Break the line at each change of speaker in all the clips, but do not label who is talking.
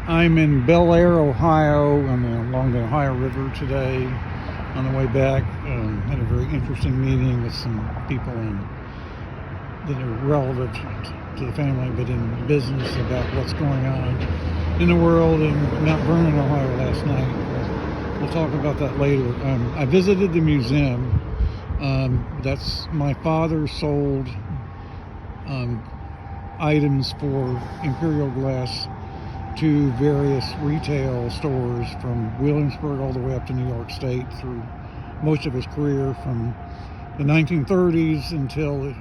I'm in Bellaire, Ohio. I'm along the Ohio River today. On the way back, had a very interesting meeting with some people that are relative to the family, but in business, about what's going on in the world in Mount Vernon, Ohio last night. We'll talk about that later. I visited the museum. That's my father sold items for Imperial Glass to various retail stores from Williamsburg all the way up to New York State through most of his career from the 1930s until the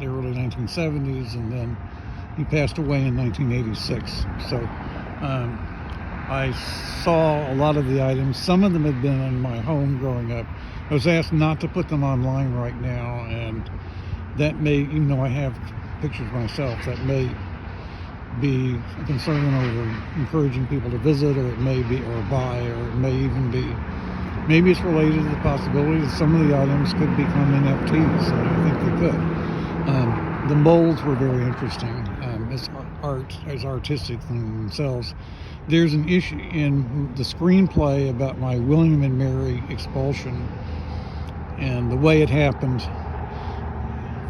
early 1970s, and then he passed away in 1986. So I saw a lot of the items. Some of them had been in my home growing up. I was asked not to put them online right now, and that may, even though I have pictures myself, that may be a concern over encouraging people to visit, or it may be, or buy, or it may even be, maybe it's related to the possibility that some of the items could become NFTs, and I think they could. The molds were very interesting as artistic themselves. There's an issue in the screenplay about my William and Mary expulsion and the way it happened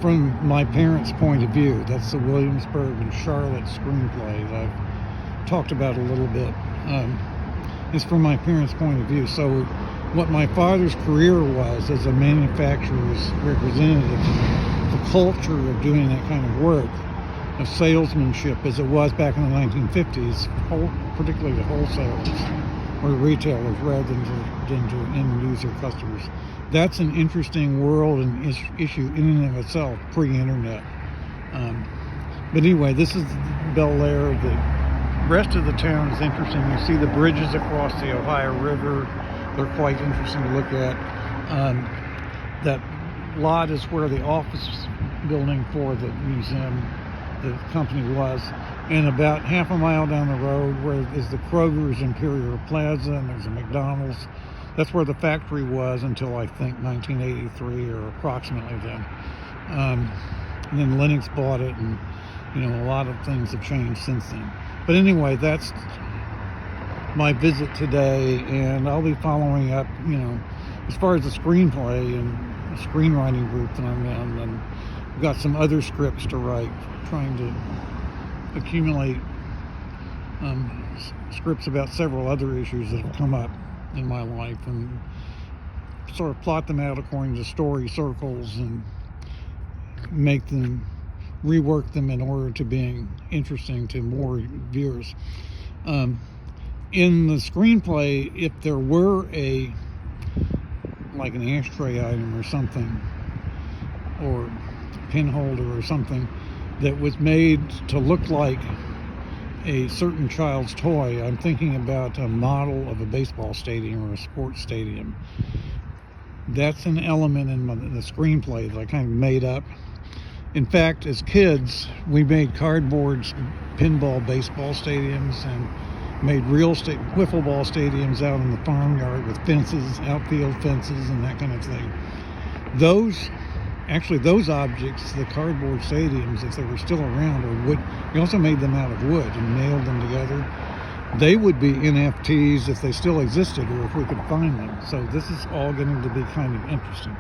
from my parents' point of view. That's the Williamsburg and Charlotte screenplay that I've talked about a little bit. It's from my parents' point of view. So what my father's career was as a manufacturer's representative, the culture of doing that kind of work, of salesmanship as it was back in the 1950s, particularly the wholesalers or retailers rather than to end user customers. That's an interesting world and issue in and of itself, pre-internet. But anyway, this is Bellaire. The rest of the town is interesting. You see the bridges across the Ohio River. They're quite interesting to look at. That lot is where the office building for the museum, the company, was. And about half a mile down the road where is the Kroger's Imperial Plaza, and there's a McDonald's. That's where the factory was until I think 1983 or approximately then. And then Lennox bought it, and a lot of things have changed since then. But anyway, that's my visit today, and I'll be following up, as far as the screenplay and the screenwriting group that I'm in, and I've got some other scripts to write, trying to accumulate scripts about several other issues that have come up in my life, and sort of plot them out according to story circles and rework them in order to being interesting to more viewers. In the screenplay, if there were like an ashtray item or something, or pin holder or something that was made to look like a certain child's toy, I'm thinking about a model of a baseball stadium or a sports stadium. That's an element in the screenplay that I kind of made up. In fact, as kids, we made cardboard pinball baseball stadiums and made real wiffle ball stadiums out in the farmyard with fences, outfield fences, and that kind of thing. Those objects, the cardboard stadiums, if they were still around, or wood, we also made them out of wood and nailed them together. They would be NFTs if they still existed, or if we could find them. So this is all getting to be kind of interesting.